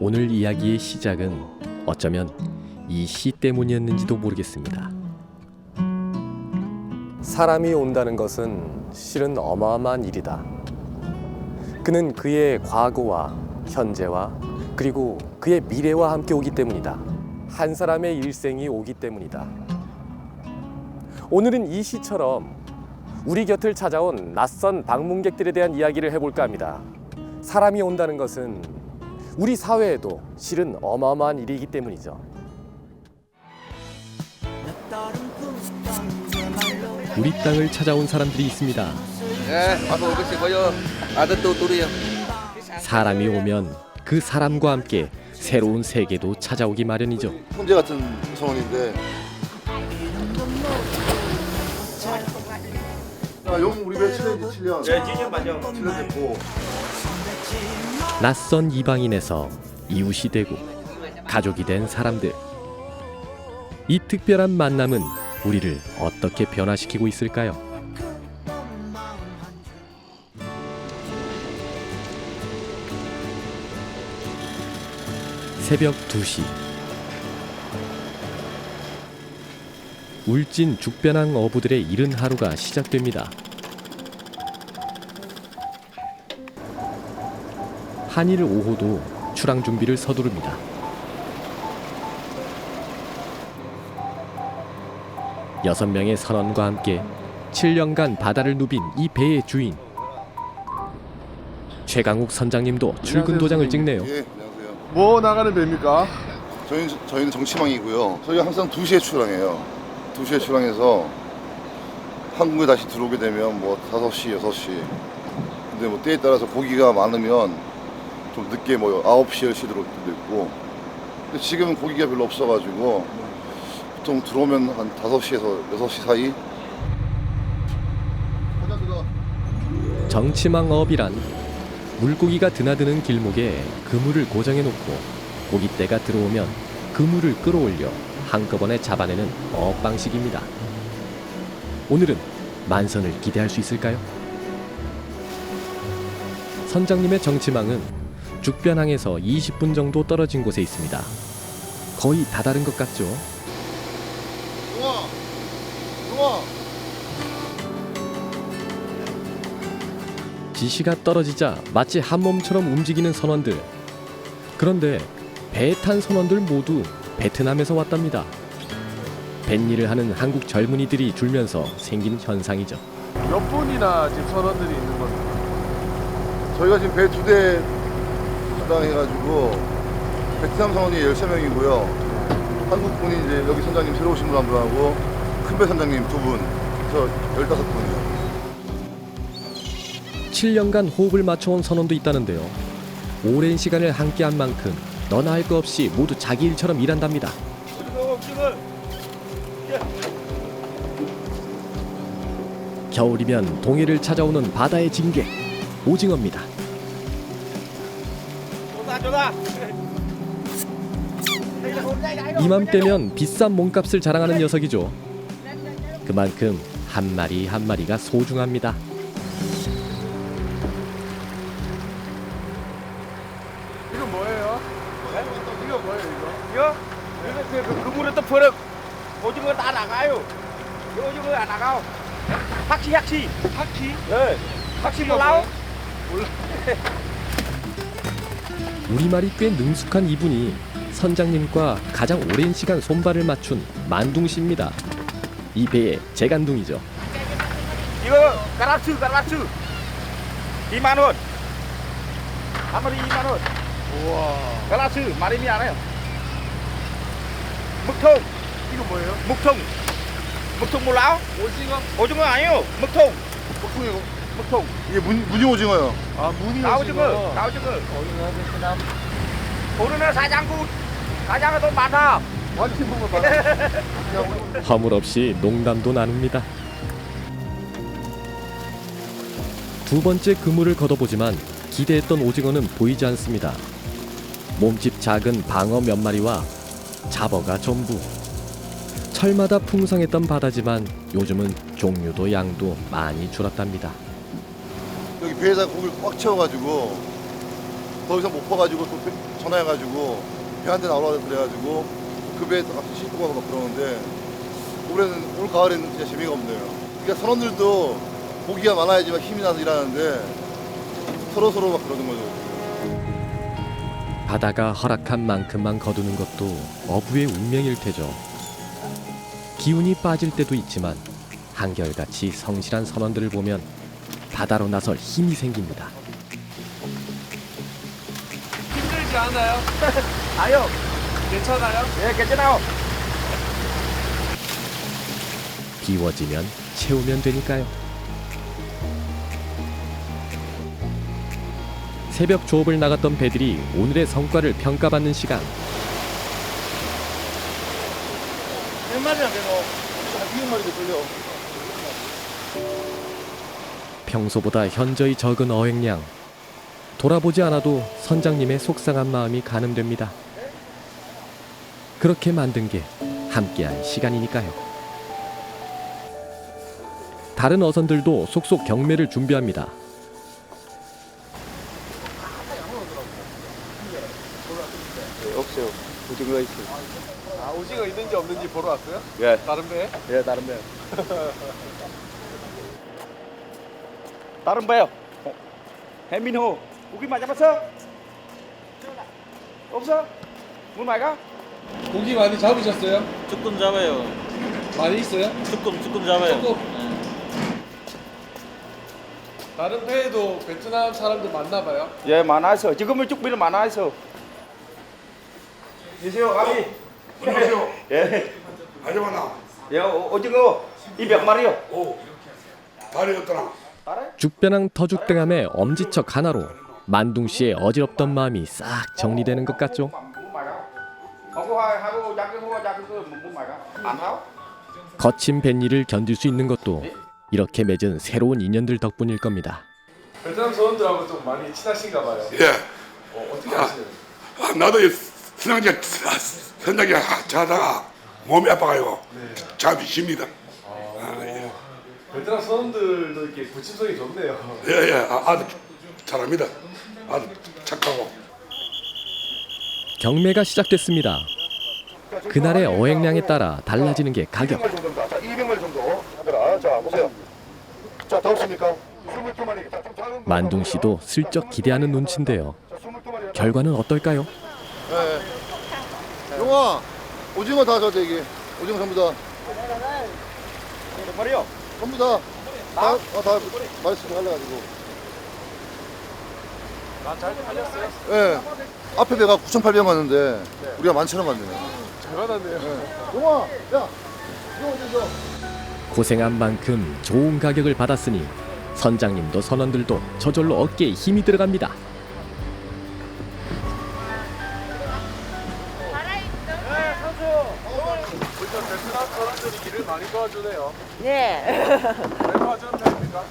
오늘 이야기의 시작은 어쩌면 이 시 때문이었는지도 모르겠습니다. 사람이 온다는 것은 실은 어마어마한 일이다. 그는 그의 과거와 현재와 그리고 그의 미래와 함께 오기 때문이다. 한 사람의 일생이 오기 때문이다. 오늘은 이 시처럼 우리 곁을 찾아온 낯선 방문객들에 대한 이야기를 해볼까 합니다. 사람이 온다는 것은 우리 사회에도 실은 어마어마한 일이기 때문이죠. 우리 땅을 찾아온 사람들이 있습니다. 사람이 오면 그 사람과 함께 새로운 세계도 찾아오기 마련이죠. 형제 같은 선원인데 용 우리 배 7년이지 7년. 네, 7년 맞아. 7년 됐고. 낯선 이방인에서 이웃이 되고 가족이 된 사람들. 이 특별한 만남은 우리를 어떻게 변화시키고 있을까요? 새벽 2시. 울진 죽변항 어부들의 이른 하루가 시작됩니다. 한일 5호도 출항 준비를 서두릅니다. 여섯 명의 선원과 함께 7년간 바다를 누빈 이 배의 주인 최강욱 선장님도 출근 도장을 찍네요. 예, 안녕하세요. 뭐 나가는 배입니까? 저희는 정치망이고요. 저희가 항상 2시에 출항해요. 2시에 출항해서 한국에 다시 들어오게 되면 뭐 5시, 6시. 근데 뭐 때에 따라서 고기가 많으면 좀 늦게 뭐 9시, 10시 들어올 때도 있고. 근데 지금은 고기가 별로 없어가지고 보통 들어오면 한 5시에서 6시 사이. 정치망업이란 물고기가 드나드는 길목에 그물을 고정해 놓고 고깃대가 들어오면 그물을 끌어올려 한꺼번에 잡아내는 어업 방식입니다. 오늘은 만선을 기대할 수 있을까요? 선장님의 정치망은 죽변항에서 20분 정도 떨어진 곳에 있습니다. 거의 다다른 것 같죠? 좋아. 지시가 떨어지자 마치 한 몸처럼 움직이는 선원들. 그런데 배에 탄 선원들 모두 베트남에서 왔답니다. 뱃일을 하는 한국 젊은이들이 줄면서 생긴 현상이죠. 몇 분이나 지금 선원들이 있는 겁니까? 저희가 지금 배 2대 담당해가지고 베트남 선원이 13명이고요. 한국 분이 이제 여기 선장님 새로 오신 분 한 분하고 큰 배 선장님 2분, 그래서 15분이요. 7년간 호흡을 맞춰온 선원도 있다는데요. 오랜 시간을 함께한 만큼 너나 할 거 없이 모두 자기 일처럼 일한답니다. 겨울이면 동해를 찾아오는 바다의 징계, 오징어입니다. 이맘때면 비싼 몸값을 자랑하는 녀석이죠. 그만큼 한 마리 한 마리가 소중합니다. 이거 뭐예요? 네? 이거 뭐예요 이거? 이거 그물에 또 버럭 오징어 다 나가요. 오징어 안 나가요. 학시. 하키? 네. 학시 몰라요? 몰라. 우리말이 꽤 능숙한 이분이 선장님과 가장 오랜 시간 손발을 맞춘 만둥씨입니다. 이 배의 재간둥이죠. 이거 가라츠 2만 원. 한 마리 2만 원. 우와. 가라츠 마리미 알아요? 묵통. 이거 뭐예요? 묵통 몰라요? 오징어 아니요. 묵통. 묵통. 이게 무늬 오징어요. 아 무늬 나오징어. 오늘은 사장구. 사장은 돈 많다. 완치 보면 봐. 허물없이 농담도 나눕니다. 두 번째 그물을 걷어보지만 기대했던 오징어는 보이지 않습니다. 몸집 작은 방어 몇 마리와 잡어가 전부. 철마다 풍성했던 바다지만 요즘은 종류도 양도 많이 줄었답니다. 여기 배에다 고기를 꽉 채워가지고 더 이상 못 퍼가지고 또 전화해가지고 배 한 대 나오라 그래가지고 그 배에 값을 싣고 가고 막 그러는데 올해는 올 가을에는 진짜 재미가 없네요. 그러니까 선원들도 고기가 많아야지만 힘이 나서 일하는데 서로 막 그러는 거죠. 바다가 허락한 만큼만 거두는 것도 어부의 운명일 테죠. 기운이 빠질 때도 있지만 한결같이 성실한 선원들을 보면 바다로 나설 힘이 생깁니다. 힘들지 않아요? 아요. 괜찮아요? 예, 괜찮아요. 비워지면 채우면 되니까요. 새벽 조업을 나갔던 배들이 오늘의 성과를 평가받는 시간. 몇 마리나 되노? 한 200마리도 걸려. 평소보다 현저히 적은 어획량. 돌아보지 않아도 선장님의 속상한 마음이 가늠됩니다. 그렇게 만든 게 함께한 시간이니까요. 다른 어선들도 속속 경매를 준비합니다. 없어요. 오징어 있어요. 아, 오징어 있는지 없는지 보러 왔어요? 예. 다른 배? 예, 다른 배. 다른 배요. 해민호. 고기 많이 잡았어? 없어? 물 많이 가? 고기 많이 잡으셨어요? 조금 잡아요. 많이 있어요? 조금 잡아요. 조금. 다른 배에도 베트남 사람들 많나 봐요. 예, 많아서. 지금은 쪽비는 많아서. 계세요, 아비. 안녕하세요. 예. 아줌마나. 예, 오징어 200마리요. 오. 다리 어떠나? 죽변왕 터죽대감의 엄지척 하나로 만둥 씨의 어지럽던 마음이 싹 정리되는 것 같죠. 하고 작은 거 안 하고? 거친 뱃일을 견딜 수 있는 것도 이렇게 맺은 새로운 인연들 덕분일 겁니다. 베트남 선원들하고 좀 많이 친하신가 봐요. 예. 어떻게 아시는? 나도 선장이 자다가 몸이 아파가지고 잠이 쉽니다. 베트남 선원들도 이렇게 부침성이 좋네요. 예. 아주 잘합니다. 아주 착하고. 경매가 시작됐습니다. 그날의 어획량에 따라 달라지는 게 가격. 200마리 정도입니다. 자, 200마리 정도 하더라. 자, 보세요. 자, 다 없습니까? 22마리. 자, 좀 작은 거. 만둥 씨도 슬쩍 기대하는 눈치인데요. 자, 22마리. 결과는 어떨까요? 네. 용아, 오징어 다 줘, 대기. 오징어 전부 다. 몇 마리요? 전부 다. 다 맛있게 할래가지고. 잘 팔렸어요? 예. 앞에 배가 9,800원 갔는데 우리가 11,000원 갔네요. 잘 받았네요. 용아, 야, 이거 어디 줘? 고생한 만큼 좋은 가격을 받았으니 선장님도 선원들도 저절로 어깨에 힘이 들어갑니다. 일단 베트남 선원들이 일을 많이 도와주네요. 네. 왜 도와주는 편입니까?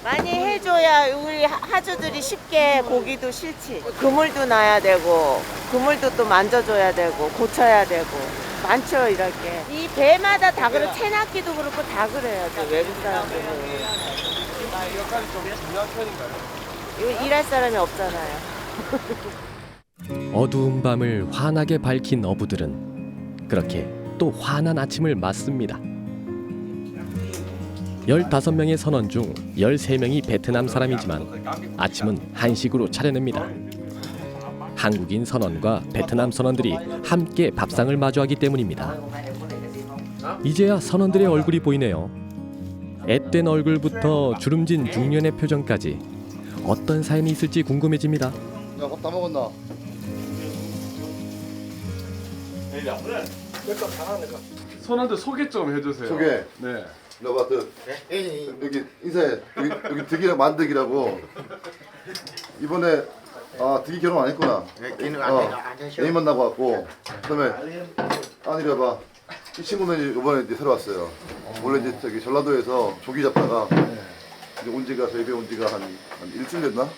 많이 해줘야 우리 하주들이 쉽게 고기도 싫지. 그물도 놔야 되고, 그물도 또 만져줘야 되고, 고쳐야 되고. 많죠, 이렇게. 이 배마다 다 그래. 채낚기도 그렇고 다 그래요. 다 외국 사람들은. 이 역할이 좀 중요한 편인가요? 이거 일할 사람이 없잖아요. 어두운 밤을 환하게 밝힌 어부들은 그렇게 또 환한 아침을 맞습니다. 15명의 선원 중 13명이 베트남 사람이지만 아침은 한식으로 차려냅니다. 한국인 선원과 베트남 선원들이 함께 밥상을 마주하기 때문입니다. 이제야 선원들의 얼굴이 보이네요. 앳된 얼굴부터 주름진 중년의 표정까지 어떤 사연이 있을지 궁금해집니다. 야, 밥 다 먹었나? 선원들 소개 좀 해주세요. 소개. 네. 너봐도 여기 인사해. 여기 득이랑 만득이라고. 이번에 득이 결혼 안 했구나. 애인 만나고 왔고. 그다음에 이리 봐. 이 친구는 이번에 이제 새로 왔어요. 원래 이제 저기 전라도에서 조기 잡다가 이제 온 지가 저희 배 온 지가 한 일주일 됐나?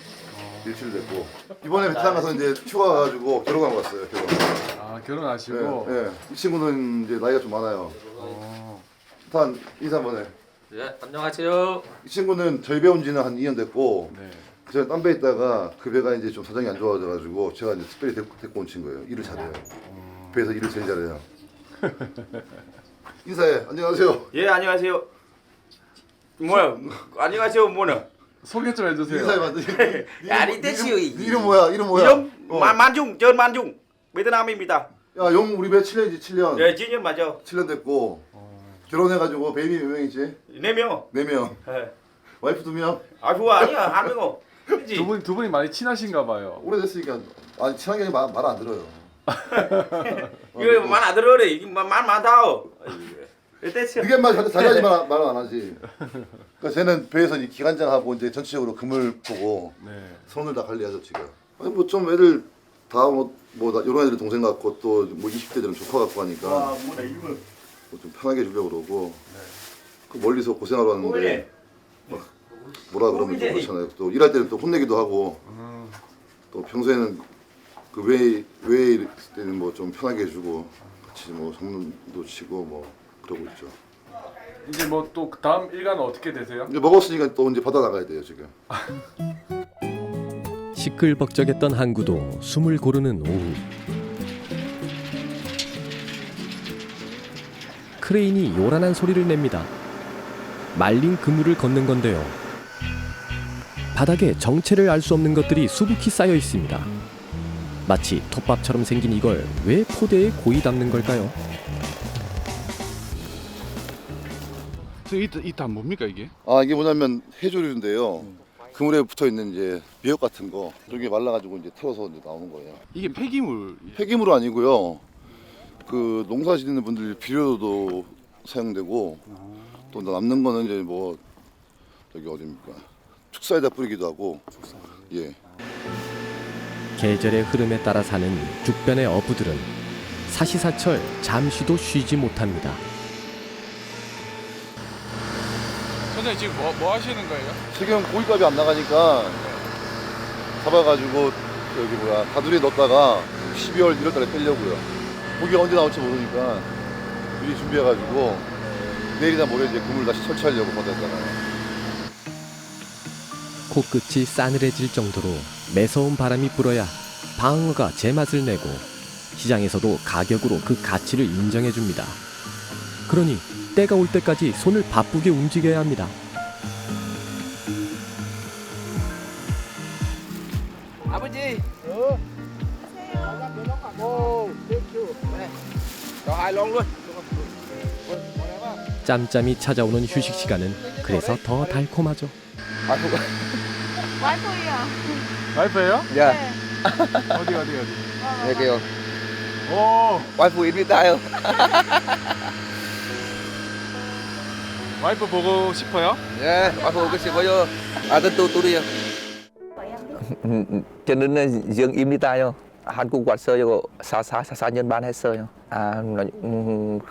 일주일 됐고 이번에 베트남 가서 이제 휴가 가가지고 결혼하고 왔어요. 결혼. 아, 결혼하시고. 네. 이 친구는 이제 나이가 좀 많아요. 일단 인사 한번 해. 네, 안녕하세요. 이 친구는 저희 배 온 지는 한 2년 됐고 네. 제가 딴 배 있다가 그 배가 이제 좀 사정이 안 좋아져가지고 제가 이제 특별히 데리고 온 친구예요. 일을 잘해요. 배에서 일을 제일 잘해요. 인사해. 안녕하세요. 예, 안녕하세요. 뭐야? 안녕하세요. 뭐는? 소개 좀 해주세요. 인사해 만드. 아니 됐지요. 이름 뭐야? 이름 뭐야? 이름 어. 만중, 전 만중. 베트남입니다. 야, 용 우리 배 7년이지 7년. 예, 진년 맞아. 7년 됐고 결혼해가지고 베이비 몇 명이지? 4명. 4명. 예. 와이프 2명. 아, 좋아. 아니야. 한 명어. 그지? 두 분이 많이 친하신가 봐요. 오래됐으니까 아니 친하게 말 안 들어요. 이거 말 안 들어래. 이게 말 많다. 됐어. 그게 말 잘하지 말 안 하지. 그러니까 쟤는 배에서 이 기관장하고 이제 전체적으로 그물 보고 네. 손을 다 관리하죠 지금. 아니 뭐 좀 애들 다뭐 이런 애들 동생 같고 또 뭐 20대들은 조카 같고 하니까 뭐 좀 편하게 해주려고 그러고 그 멀리서 고생하러 왔는데 막 뭐라 그러면 좀 그렇잖아요. 또 일할 때는 또 혼내기도 하고 또 평소에는 그 외에 있을 때는 뭐 좀 편하게 해주고 같이 뭐 장난도 치고 뭐 그러고 있죠. 이제 뭐 또 다음 일과는 어떻게 되세요? 이제 먹었으니까 또 이제 바다 나가야 돼요 지금. 시끌벅적했던 항구도 숨을 고르는 오후. 크레인이 요란한 소리를 냅니다. 말린 그물을 걷는 건데요. 바닥에 정체를 알 수 없는 것들이 수북히 쌓여 있습니다. 마치 톱밥처럼 생긴 이걸 왜 포대에 고이 담는 걸까요? 이다 뭡니까 이게? 아 이게 뭐냐면 해조류인데요. 그물에 붙어 있는 이제 미역 같은 거 저게 말라가지고 이제 털어서 이제 나오는 거예요. 이게 폐기물. 폐기물은 아니고요. 그 농사 짓는 분들 비료도 사용되고 또 남는 거는 이제 뭐 저기 어디입니까? 축사에다 뿌리기도 하고. 예. 계절의 흐름에 따라 사는 죽변의 어부들은 사시사철 잠시도 쉬지 못합니다. 선생님 지금 뭐 하시는 거예요? 지금 고기값이 안 나가니까 잡아가지고 저기 뭐야 가두리에 넣었다가 12월 1월 달에 빼려고요. 고기가 언제 나올지 모르니까 미리 준비해가지고 내일이나 모레 이제 그물 다시 설치하려고 바다에다가. 코끝이 싸늘해질 정도로 매서운 바람이 불어야 방어가 제맛을 내고 시장에서도 가격으로 그 가치를 인정해 줍니다. 그러니 때가 올 때까지 손을 바쁘게 움직여야 합니다. 아버지. 저 하이롱 luôn. 짬짬이 찾아오는 휴식 시간은 그래서 더 달콤하죠. 와이프야. 와이프예요? 야. 어디? 여기요. 오, 와이프 입니다요. 와이프 보고 싶어요? 예, 와이프 그 싶어요. 아들 또리요. 저는 지금 입니다요. 한국 왔어요. 4년 ban 했어요.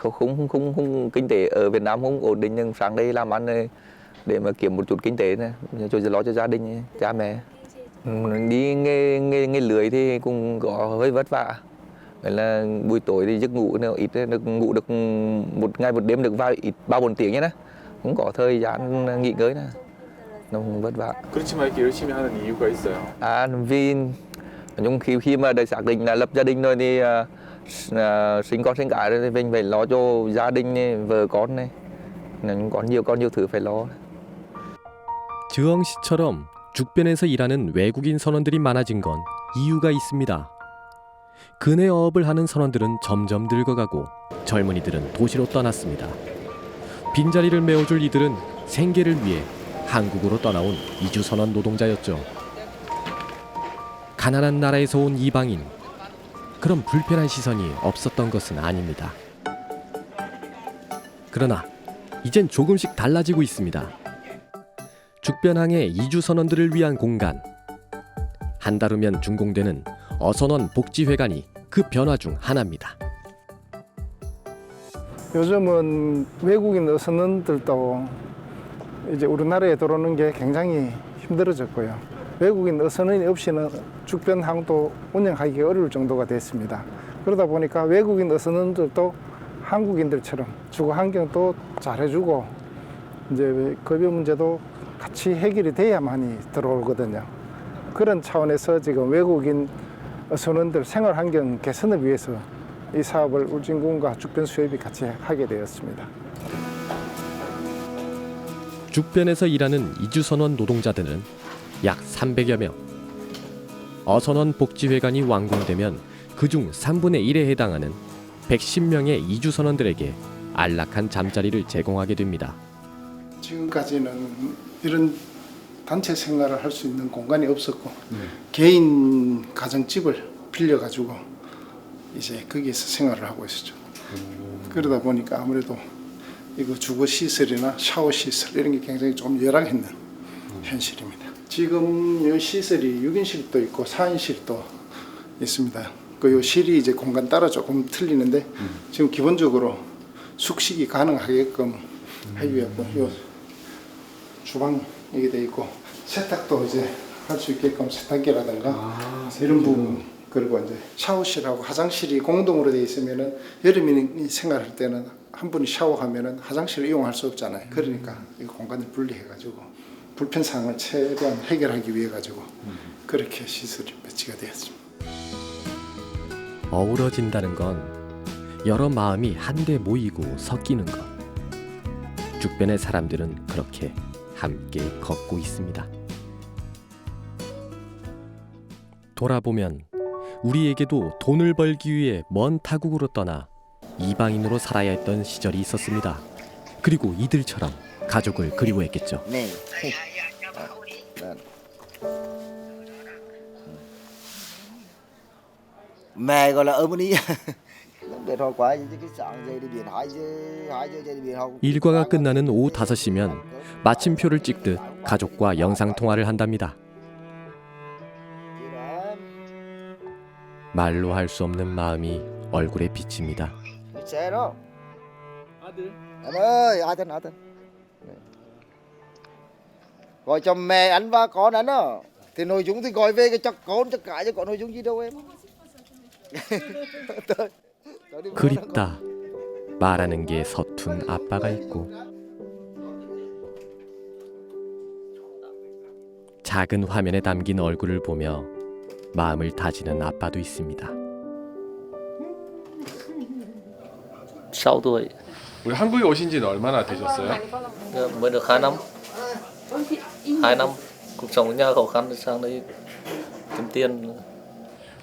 Không kinh tế ở Việt Nam không ổn định nhưng sang đây làm ăn để mà kiếm một chút kinh tế này, cho lo cho gia đình, cha mẹ. Đi nghe lưới thì cũng có hơi vất vả. Vậy là buổi tối thì giấc ngủ nếu ít được ngủ được một ngày một đêm được vào ít 3-4 tiếng nhé, cũng có thời gian nghỉ ngơi nè. Nó vất vả. 그렇지만 이렇게 열심히 하는 이유가 있어요. Vì nhưng khi mà đã xác định là lập gia đình rồi thì sinh con sinh cái rồi thì mình phải lo cho gia đình này, vợ con này, có nhiều thứ phải lo. 저엉 씨처럼 죽변에서 일하는 외국인 선원들이 많아진 건 이유가 있습니다. 근해 어업을 하는 선원들은 점점 늙어가고 젊은이들은 도시로 떠났습니다. 빈자리를 메워줄 이들은 생계를 위해 한국으로 떠나온 이주 선원 노동자였죠. 가난한 나라에서 온 이방인, 그런 불편한 시선이 없었던 것은 아닙니다. 그러나 이젠 조금씩 달라지고 있습니다. 죽변항의 이주 선원들을 위한 공간, 한 달 후면 준공되는 어선원 복지회관이 그 변화 중 하나입니다. 요즘은 외국인 어선원들도 이제 우리나라에 들어오는 게 굉장히 힘들어졌고요. 외국인 어선원이 없이는 죽변항도 운영하기 어려울 정도가 됐습니다. 그러다 보니까 외국인 어선원들도 한국인들처럼 주거 환경도 잘해주고 이제 급여 문제도 같이 해결이 돼야만이 들어오거든요. 그런 차원에서 지금 외국인 선원들 생활 환경 개선을 위해서 이 사업을 울진군과 죽변수협이 같이 하게 되었습니다. 죽변에서 일하는 이주선원 노동자들은 약 300여 명. 어선원 복지회관이 완공되면 그중 3분의 1에 해당하는 110명의 이주선원들에게 안락한 잠자리를 제공하게 됩니다. 지금까지는 이런 단체 생활을 할 수 있는 공간이 없었고 개인 가정집을 빌려가지고 이제 거기에서 생활을 하고 있었죠. 그러다 보니까 아무래도 이거 주거 시설이나 샤워 시설 이런 게 굉장히 좀 열악했는 현실입니다. 지금 이 시설이 6인실도 있고 4인실도 있습니다. 그 실이 이제 공간 따라 조금 틀리는데 지금 기본적으로 숙식이 가능하게끔 하기 위해 요 주방이 돼 있고 세탁도 이제 할 수 있게끔 세탁기라든가 이런 부분, 그리고 이제 샤워실하고 화장실이 공동으로 돼 있으면은 여름이 생활할 때는 한 분이 샤워하면은 화장실을 이용할 수 없잖아요. 그러니까 이 공간을 분리해가지고 불편 사항을 최대한 해결하기 위해 가지고 그렇게 시설이 배치가 되었습니다. 어우러진다는 건 여러 마음이 한데 모이고 섞이는 것. 죽변의 사람들은 그렇게 함께 걷고 있습니다. 돌아보면 우리에게도 돈을 벌기 위해 먼 타국으로 떠나 이방인으로 살아야 했던 시절이 있었습니다. 그리고 이들처럼 가족을 그리워했겠죠. 네. Mẹ gọi là 어머니. Để thôi quá cái sẵn dây đi biển 2giờ dây đi biển không. 일과가 끝나는 오후 5시면 마침표를 찍듯 가족과 영상통화를 한답니다. 말로 할 수 없는 마음이 얼굴에 비칩니다. Xe đó. Anh ơi, ai tên? Gọi cho mẹ anh và con anh đó. Thì nội dung thì gọi về cái cho con cho cả chứ có nội dung gì đâu em. 그립다. 말하는 게 서툰 아빠가 있고 작은 화면에 담긴 얼굴을 보며 마음을 다지는 아빠도 있습니다. 6 tuổi. 우리 한국에 오신 지는 얼마나 되셨어요? Mới được 2 năm. 2 năm. Cuộc sống ở nhà khó khăn sang đây kiếm tiền.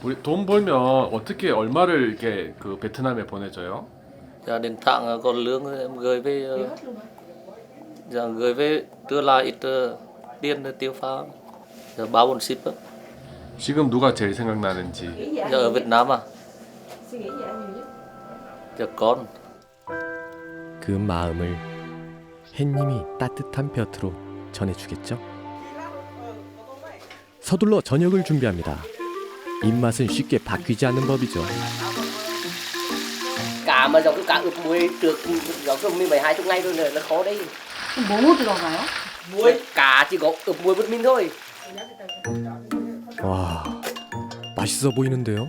우리 돈 벌면 어떻게 얼마를 이렇게 그 베트남에 보내줘요? Gia đình tháng còn lương em gửi về, gửi về đưa lại ít tiền để tiêu pha. Giờ 3-4 ship á. 지금 누가 제일 생각나는지. Giờ ở Việt Nam à? Giờ con. 그 마음을 햇님이 따뜻한 볕으로 전해주겠죠. 서둘러 저녁을 준비합니다. 입맛은 쉽게 바뀌지 않는 법이죠. Cả mà dòng cái cá ướp muối được dòng cái 17-20 ngày rồi là khó đấy. 뭐 들어가요? Muối cá chỉ có ướp muối bột min thôi. 와, 맛있어 보이는데요.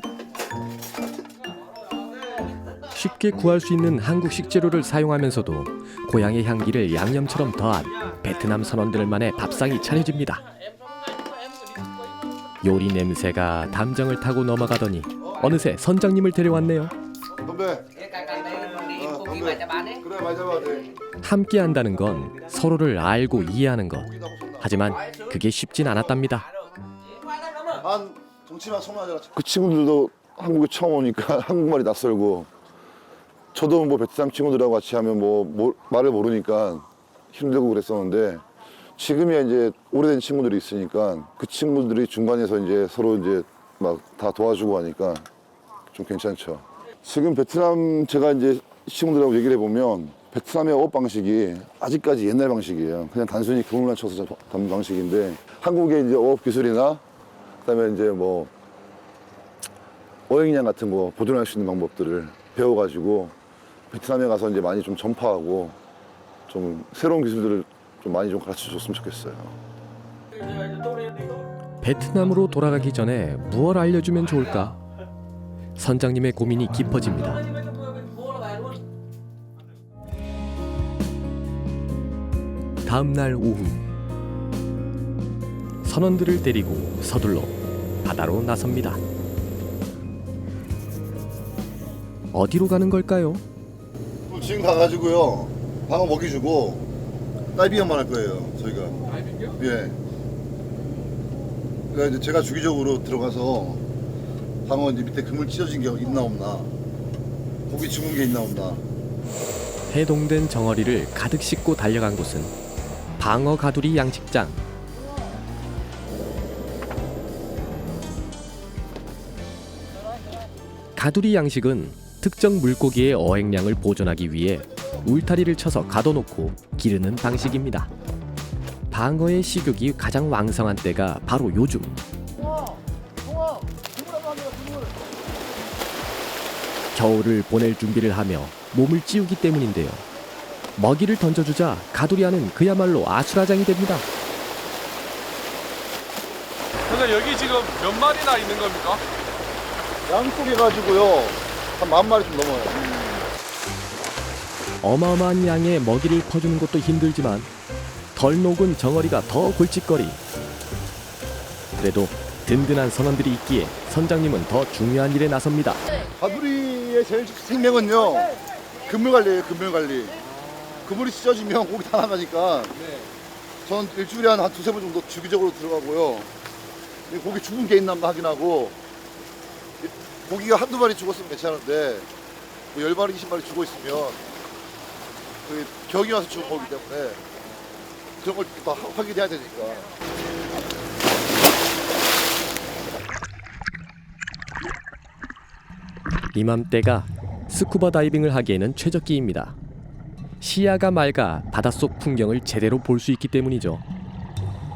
쉽게 구할 수 있는 한국 식재료를 사용하면서도 고향의 향기를 양념처럼 더한 베트남 선원들만의 밥상이 차려집니다. 요리 냄새가 담장을 타고 넘어가더니 어느새 선장님을 데려왔네요. 선배. 그래 많이 잡아야 돼. 함께 한다는 건 서로를 알고 이해하는 것. 하지만 그게 쉽진 않았답니다. 정치만 소문하잖아. 그 친구들도 한국에 처음 오니까 한국말이 낯설고 저도 뭐 베트남 친구들하고 같이 하면 말을 모르니까 힘들고 그랬었는데 지금이야 이제 오래된 친구들이 있으니까 그 친구들이 중간에서 이제 서로 이제 막 다 도와주고 하니까 좀 괜찮죠. 지금 베트남 제가 이제 친구들하고 얘기를 해보면 베트남의 어업 방식이 아직까지 옛날 방식이에요. 그냥 단순히 그물만 쳐서 잡는 방식인데 한국의 이제 어업 기술이나 그다음에 이제 뭐 어획량 같은 거 보존할 수 있는 방법들을 배워가지고 베트남에 가서 이제 많이 좀 전파하고 좀 새로운 기술들을 좀 많이 좀 가르쳐 줬으면 좋겠어요. 베트남으로 돌아가기 전에 무엇 알려주면 좋을까? 선장님의 고민이 깊어집니다. 다음 날 오후 선원들을 데리고 서둘러 바다로 나섭니다. 어디로 가는 걸까요? 지금 가가지고요 방어 먹이 주고 다이빙만 할 거예요 저희가. 다이빙요? 예. 그러니까 이제 제가 주기적으로 들어가서 방어 이제 밑에 그물 찢어진 게 있나 없나, 고기 죽은 게 있나 없나. 해동된 정어리를 가득 싣고 달려간 곳은 방어 가두리 양식장. 가두리 양식은 특정 물고기의 어획량을 보존하기 위해 울타리를 쳐서 가둬놓고 기르는 방식입니다. 방어의 식욕이 가장 왕성한 때가 바로 요즘. 겨울을 보낼 준비를 하며 몸을 찌우기 때문인데요. 먹이를 던져주자 가두리아는 그야말로 아수라장이 됩니다. 근데 여기 지금 몇 마리나 있는 겁니까? 양쪽에 가지고요 한 10,000마리 좀 넘어요. 어마어마한 양의 먹이를 퍼주는 것도 힘들지만 덜 녹은 정어리가 더 골칫거리. 그래도 든든한 선원들이 있기에 선장님은 더 중요한 일에 나섭니다. 가두리의 제일 생명은요 그물 관리예요. 그물 관리. 그물이 찢어지면 고기 다 나가니까 전 일주일에 한 2-3번 정도 주기적으로 들어가고요. 고기 죽은 게 있나 한번 확인하고, 고기가 한두 마리 죽었으면 괜찮은데 뭐 10마리, 20마리 죽어 있으면 그 경이 와서 죽은 거기 때문에 그런 걸 다 확인해야 되니까. 이맘때가 스쿠버 다이빙을 하기에는 최적기입니다. 시야가 맑아 바닷속 풍경을 제대로 볼 수 있기 때문이죠.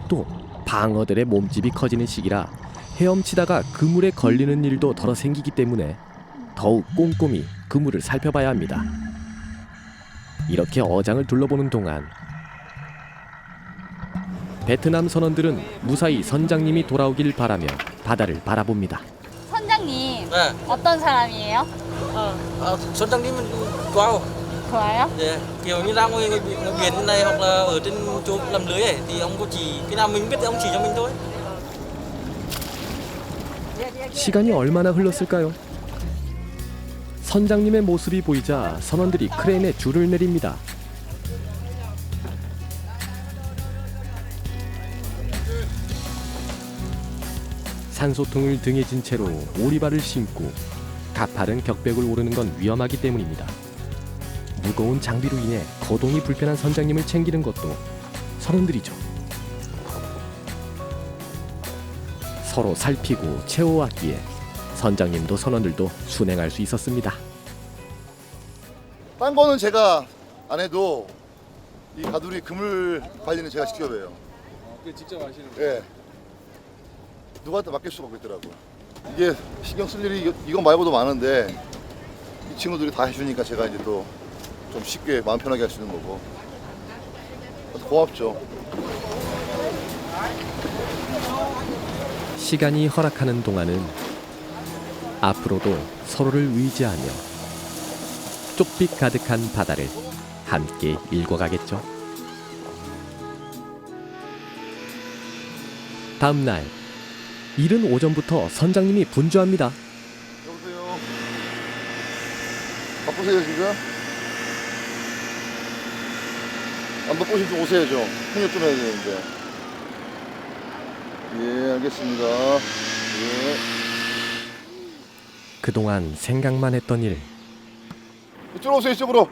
또 방어들의 몸집이 커지는 시기라 헤엄치다가 그물에 걸리는 일도 덜어 생기기 때문에 더욱 꼼꼼히 그물을 살펴봐야 합니다. 이렇게 어장을 둘러보는 동안 베트남 선원들은 무사히 선장님이 돌아오길 바라며 바다를 바라봅니다. 선장님, 네. 어떤 사람이에요? 선장님은 좋아요. 좋아요? 네, kiểu như ra ngoài biển này hoặc là ở trên chỗ làm lưới ấy, thì ông có chỉ cái nào mình biết thì ông chỉ cho mình thôi. 시간이 얼마나 흘렀을까요? 선장님의 모습이 보이자 선원들이 크레인에 줄을 내립니다. 산소통을 등에 진 채로 오리발을 신고 가파른 격벽을 오르는 건 위험하기 때문입니다. 무거운 장비로 인해 거동이 불편한 선장님을 챙기는 것도 선원들이죠. 서로 살피고 채워왔기에 선장님도 선원들도 순행할 수 있었습니다. 딴 거는 제가 안 해도 이 가두리 그물 관리는 제가 직접 해요. 그게 직접 하시는 거예요? 예. 누구한테 맡길 수가 없겠더라고요. 이게 신경 쓸 일이 이거 말고도 많은데 이 친구들이 다 해주니까 제가 이제 또 좀 쉽게 마음 편하게 할 수 있는 거고 고맙죠. 시간이 허락하는 동안은 앞으로도 서로를 의지하며 쪽빛 가득한 바다를 함께 읽어가겠죠. 다음 날 이른 오전부터 선장님이 분주합니다. 여보세요. 바쁘세요 지금? 안 바쁘시면 좀 오세요 좀. 통역 좀 해야 되는데. 예, 알겠습니다. 예. 그동안 생각만 했던 일. 이쪽으로 오세요, 이쪽으로.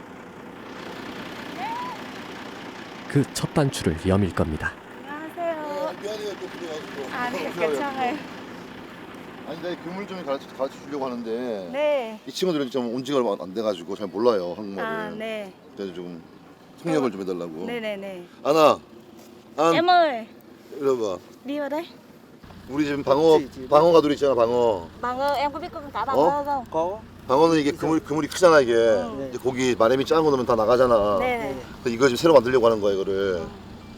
그 첫 단추를 여밀 겁니다. 안녕하세요. 미안해요, 또 들어가지고. 아, 네, 괜찮아요. 아니, 나 그물 좀 가르쳐 주려고 하는데. 네. 이 친구들은 좀 온 지가 얼마 안 돼가지고 잘 몰라요, 한국말을. 아, 네. 그래서 좀 통역을 좀 해달라고. 네네네. 아나, Em ơi, 이리 봐. đi vào đây. 우리 지금 방어 가두리 있잖아, 방어. Bằng em có biết con cá bằng không? Có. 방어는 이게 그물이 크잖아, 이게. 이제 고기 마렘이 작은 거 넣으면 다 나가잖아. 네네. 그래서 이거 지금 새로 만들려고 하는 거야, 이거를.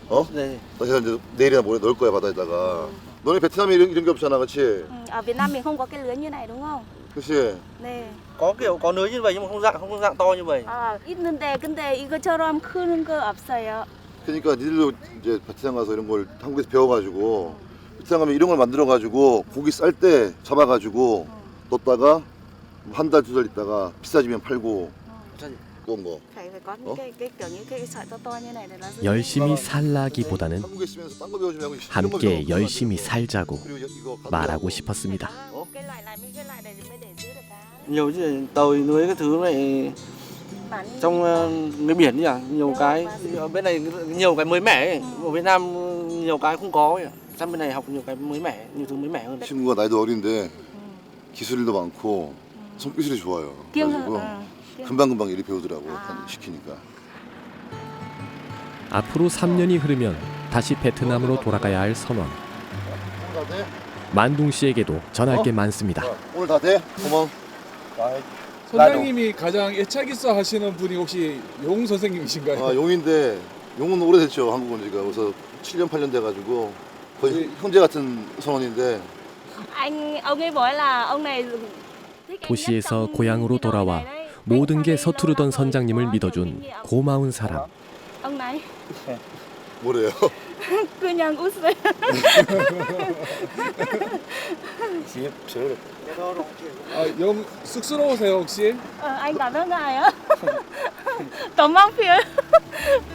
어? 네. 그래서 이제 내일이나 모레 넣을 거야, 바다에다가. 너네 베트남에 이런 게 없잖아, 그렇지? Ở Việt Nam mình không có cái lưới như này đúng không? 그렇지? 네. Có kiểu có lưới như vậy nhưng mà không dạng to như vậy. 아, 있는데 근데 이거처럼 크는 거 없어요. 그러니까 니들도 이제 베트남 가서 이런 걸 한국에서 배워가지고 베트남 가면 이런 걸 만들어 가지고 고기 쌀 때 잡아 가지고 넣었다가 한 달 두 달 있다가 비싸지면 팔고 그런 거. phải có những cái kiểu như cái sợi to to như này để nó 열심히 살라기보다는 한국에 있으면서 딴 거 배우지 말고 이런 거 함께 배워. 열심히 살자고 그리고 이거 가져가고. 말하고 싶었습니다. cái loại này mới để giữ được cá. Nhiều chứ tàu nuôi cái thứ này trong người biển nhỉ, nhiều cái ở bên này nhiều cái mới mẻ ấy. Ở Việt Nam nhiều cái không có ấy. Sang bên này học nhiều cái mới mẻ, nhiều thứ mới mẻ hơn. 친구가 나이도 어린데 기술도 많고 손기술이 좋아요. 그래가지고 금방금방 일이 배우더라고 시키니까. 앞으로 3년이 흐르면 다시 베트남으로 돌아가야 할 선원. 만둥 씨에게도 전할 게 많습니다. 오늘 다 돼? 고마워. 선장님이 가장 애착 있어 하시는 분이 혹시 용 선생님이신가요? 아, 용인데 용은 오래됐죠. 한국 온 지가. 그래서 7년 8년 돼가지고 거의 형제 같은 선원인데. Ông ấy nói là ông này 도시에서 고향으로 돌아와 모든 게 서투르던 선장님을 믿어준 고마운 사람. ông này 뭐래요? 그냥 웃어요. 영 쑥스러우세요 혹시? Anh cảm ơn ngài ạ. 도망피요.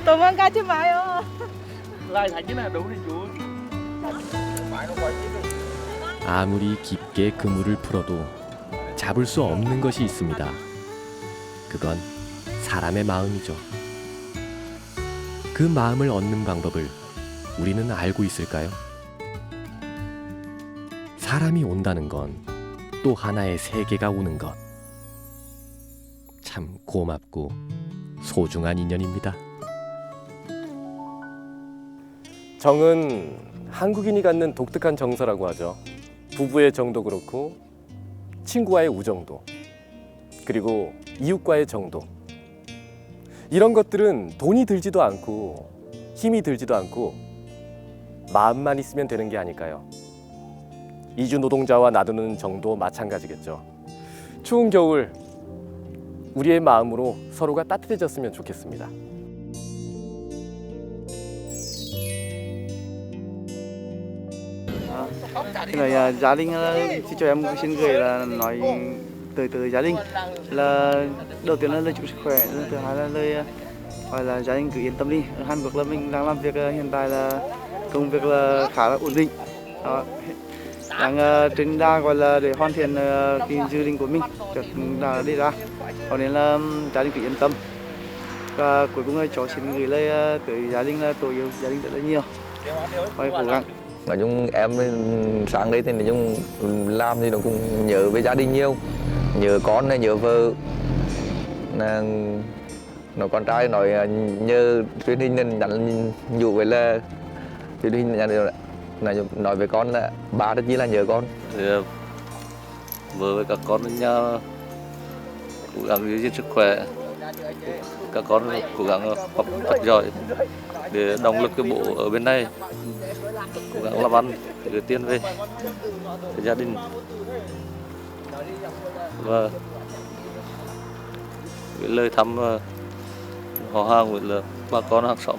도망가지 마요. Lại thành cái nào đúng thì chú. 아무리 깊게 그물을 풀어도 잡을 수 없는 것이 있습니다. 그건 사람의 마음이죠. 그 마음을 얻는 방법을 우리는 알고 있을까요? 사람이 온다는 건 또 하나의 세계가 오는 것. 참 고맙고 소중한 인연입니다. 정은 한국인이 갖는 독특한 정서라고 하죠. 부부의 정도 그렇고 친구와의 우정도 그리고 이웃과의 정도 이런 것들은 돈이 들지도 않고 힘이 들지도 않고 마음만 있으면 되는 게 아닐까요? 이주 노동자와 나누는 정도 마찬가지겠죠. 추운 겨울 우리의 마음으로 서로가 따뜻해졌으면 좋겠습니다. Rồi gia đình thì cho em xin gửi là nói từ gia đình là đầu tiên là lời chúc sức khỏe, thứ hai là lời gọi là gia đình cứ yên tâm đi. Ở Hàn Quốc là mình đang làm việc hiện tại là công việc là khá là ổn định. Đó. Đang trên đà gọi là để hoàn thiện cái dự định của mình đã đi ra, cho nên là gia đình cứ yên tâm. Và cuối cùng là cháu xin gửi lời tới gia đình là tôi yêu gia đình rất là nhiều, phải cố gắng. Nói chung em sang đây thì nói chung làm thì nó cũng nhớ với gia đình nhiều, nhớ con này, nhớ vợ. Nó con trai nói nhớ truyền hình nên nhắn nhủ với là truyền hình nói với con là ba rất chỉ là nhớ con. Vợ với các con ở nhà cố gắng giữ gìn sức khỏe, các con cố gắng học thật giỏi để động lực cái bộ ở bên này, cố gắng làm ăn gửi tiền về cho gia đình và gửi lời thăm họ hàng với là bà con hàng xóm.